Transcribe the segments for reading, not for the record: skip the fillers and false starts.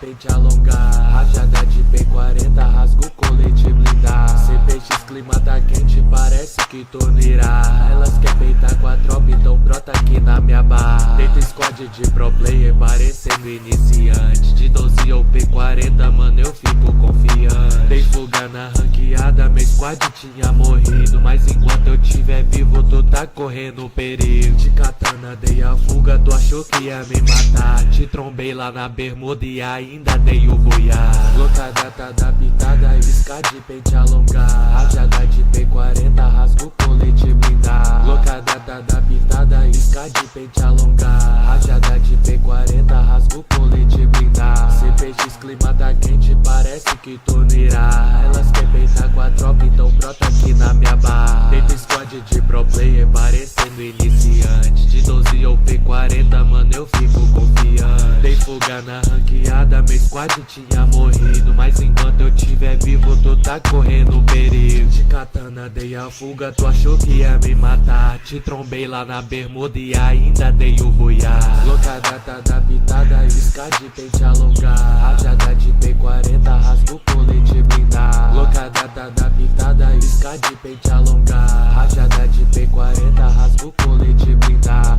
pente alongar, rajada de P40, rasga o colete blindar. Cervejas, clima tá quente, parece que torneirá. Elas quer peitar com a tropa, então brota aqui na minha barra. Deita squad de pro player, parecendo iniciante. De 12 ou P40, mano, eu fico confiante. Dei fuga na ranqueada, meu squad tinha morrido, mas enquanto eu tiver vivo, tu tá correndo perigo. De katana dei a fuga, tu achou que ia me matar. Te trombei lá na bermuda e ainda dei o boiar. Locada tá da pitada, isca de pente alongar, rajada de P40, rasga o colete blindar. Locada tá da pitada, isca de pente alongar, rajada de P40, rasga o colete blindar. CPX, clima tá quente, parece que torneirá. Elas quer peitar com a tropa, então brota aqui na minha barra. Deita squad de pro player, parecendo iniciante. De 12 ou P40, mano, eu fico confiante. Dei fuga na ranqueada, meu squad tinha morrido, mas enquanto eu tiver vivo, tu tá correndo perigo. De katana dei a fuga, tu achou que ia me matar. Te trombei lá na bermuda e ainda dei o boiar. Locada tá da pitada, isca de pente alongar, rajada de P40, rasga o colete blindar. Locada tá da pitada, isca de pente alongar, rajada de P40, rasga o colete blindar.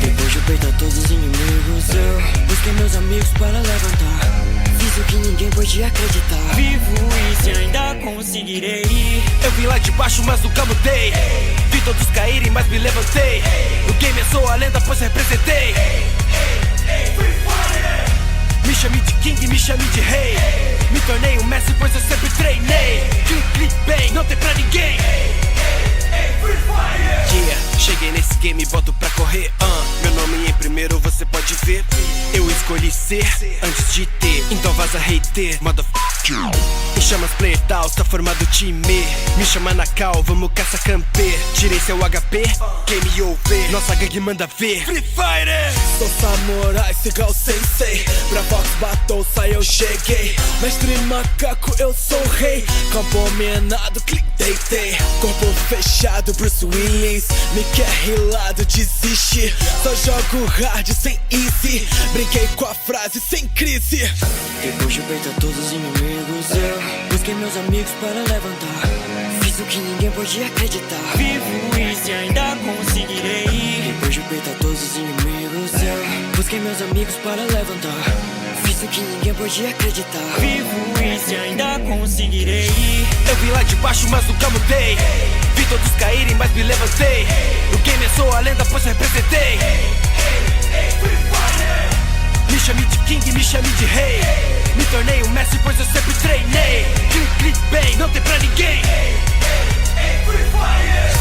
Depois de peitar todos os inimigos, eu busquei meus amigos para levantar. Fiz o que ninguém podia acreditar. Vivo e se ainda conseguirei. Eu vim lá de baixo, mas nunca mudei. Vi todos caírem, mas me levantei. No game eu sou a lenda, pois representei. Me chame de king, me chame de rei. Me tornei um mestre, pois eu sempre treinei. Clique bem, não tem pra ninguém. Yeah, cheguei nesse game, boto pra correr. Meu nome em primeiro, você pode ver. Eu escolhi ser antes de ter. Então vaza hater, motherfucker. Me chama player tal, tá formado time. Me chama na cal, vamos caça camper. Tirei seu HP, quem me ouve? Nossa gangue manda ver. Free Fire! Sou samurai, siga o sensei. Pra Vox Battle, sai eu cheguei. Mestre macaco, eu sou rei. Campo minado, clique, deitei. Corpo fechado, Bruce Willis. Me quer rilado, desiste. Só jogo hard sem easy. Brinquei com a frase sem crise. Depois de peitar todos os inimigos, eu busquei meus amigos para levantar. Fiz o que ninguém podia acreditar. Vivo e se ainda conseguirei. Depois de peitar todos os inimigos, eu busquei meus amigos para levantar. Fiz o que ninguém podia acreditar. Vivo e se ainda conseguirei. Eu vim lá de baixo, mas nunca mudei. Vi todos caírem, mas me levantei. No game eu sou a lenda, pois representei. Me chame de king, me chame de rei. Me tornei um mestre, pois eu sempre treinei. Clique bem, não tem pra ninguém.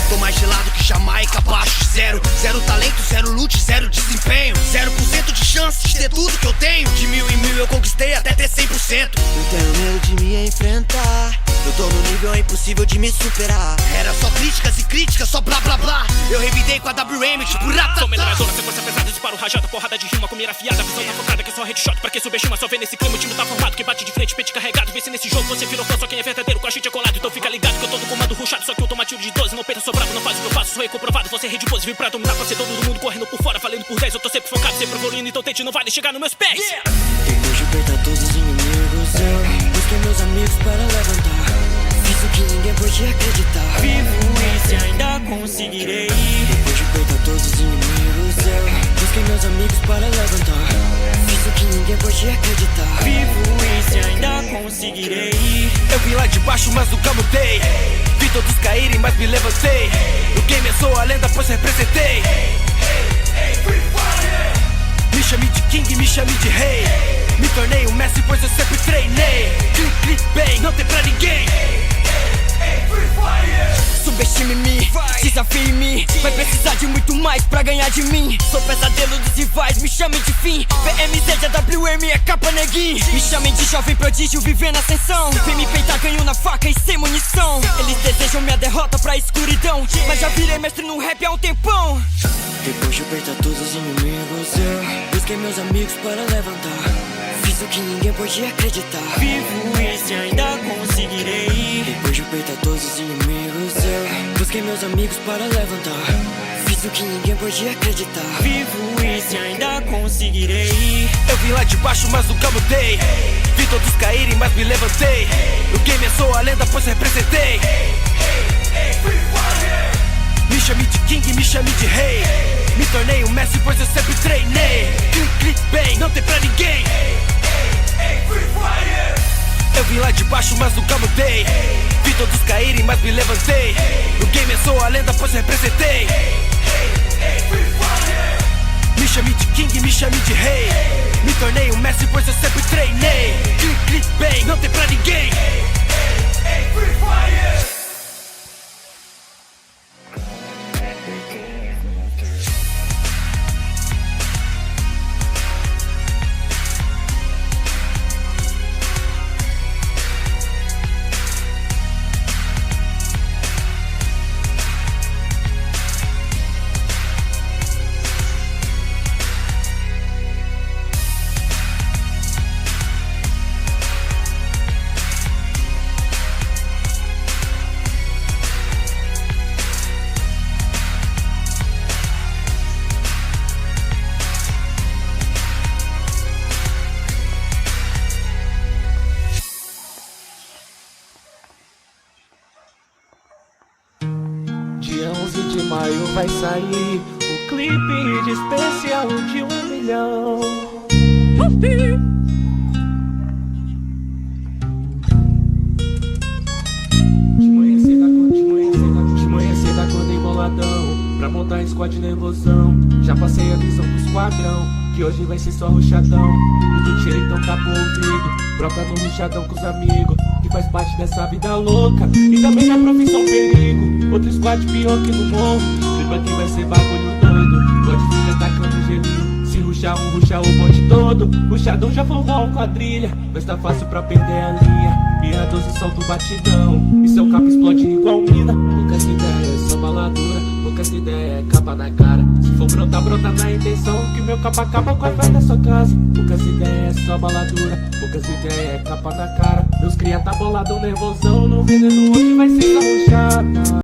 Tô mais gelado que Jamaica, abaixo de zero. Zero talento, zero loot, zero desempenho. 0% de chance de ter tudo que eu tenho. De 1000 em 1000 eu conquistei até ter 100%. Eu tenho medo de me enfrentar. Eu tô no nível impossível de me superar. Era só críticas e críticas, só blá blá blá. Eu revidei com a WM, tipo ratatá. Sou metralhadora, sequência pesada, disparo rajada, porrada de rima com mira afiada. Visão tá focada que é só headshot, pra quem subestima só vê nesse clima. O time tá formado, quem bate de frente, pente carregado. Vê se nesse jogo você virou fã, só quem é verdadeiro com a gente é colado. Então fica ligado que eu tô no comando rushado, só que eu tomo tiro de 12. Não peita, sou bravo, não faz o que eu faço, sou recomprovado. Você é rede pose, vim pra dominar, pra ser dono do mundo, correndo por fora, valendo por 10. Eu tô sempre focado, sempre evoluindo, então tente, não vale chegar nos meus pés. Depois de peitar todos os inimigos, eu busquei meus amigos para levantar. Fiz o que ninguém podia acreditar. Vivo e se ainda conseguirei. Depois de peitar todos os inimigos, eu busquei meus amigos para levantar. Fiz o que ninguém podia acreditar. Vivo e se ainda conseguirei. Eu vim lá de baixo, mas nunca mudei. Vi todos caírem, mas me levantei. No game eu sou a lenda, pois representei. Me chame de king, me chame de rei. Me tornei um mestre, pois eu sempre treinei. Clique bem, não tem pra ninguém. Subestime-me, desafie-me. Vai precisar de muito mais pra ganhar de mim. Sou pesadelo dos rivais, me chamem de fim. VMZ, JWM é capa neguinho. Me chamem de jovem prodígio, vivendo ascensão. Vem me peitar, ganho na faca e sem munição. Eles desejam minha derrota pra escuridão, mas já virei mestre no rap há um tempão. Depois de apertar todos os inimigos, eu busquei meus amigos para levantar. Fiz o que ninguém podia acreditar. Vivo e se ainda conseguirei. Depois de apertar todos os inimigos, eu busquei meus amigos para levantar. Fiz o que ninguém podia acreditar. Vivo e se ainda conseguirei. Eu vim lá de baixo, mas nunca mudei. Vi todos caírem, mas me levantei. No game eu sou a lenda, pois representei. Me chame de king, me chame de rei. Me tornei um mestre, pois eu sempre treinei. Clique bem, não tem pra ninguém. Eu vim lá de baixo, mas nunca mudei. Vi todos caírem, mas me levantei. No game eu sou a lenda, pois representei. Me chame de king, me chame de rei. Me tornei um mestre, pois eu sempre treinei. Clique bem, não tem pra ninguém. Dia 11 de maio vai sair o clipe de especial de 1 milhão. De manhã cedo acordei boladão pra montar squad na ilusão. Já passei a visão pro esquadrão, que hoje vai ser só ruchadão. Tudo tira, então tapa o ouvido, broca no ruchadão com os amigos, que faz parte dessa vida louca e também da profissão perigo. Outro squad pior que no morro, clima aqui vai ser bagulho doido. Pode ficar tacando gelinho, se ruxar um, ruxar o bote todo. Ruxadão já formou um quadrilha, mas tá fácil pra perder a linha. Minha 12 solta o batidão, e seu capa explode igual mina. Poucas ideias, só baladura, poucas ideias, capa na cara. Se for brotar, brota na intenção, que meu capa acaba com a fé da sua casa. Poucas ideias, só baladura, poucas ideias, capa na cara. Meus cria tá boladão, nervosão, no veneno hoje vai ser arrochada.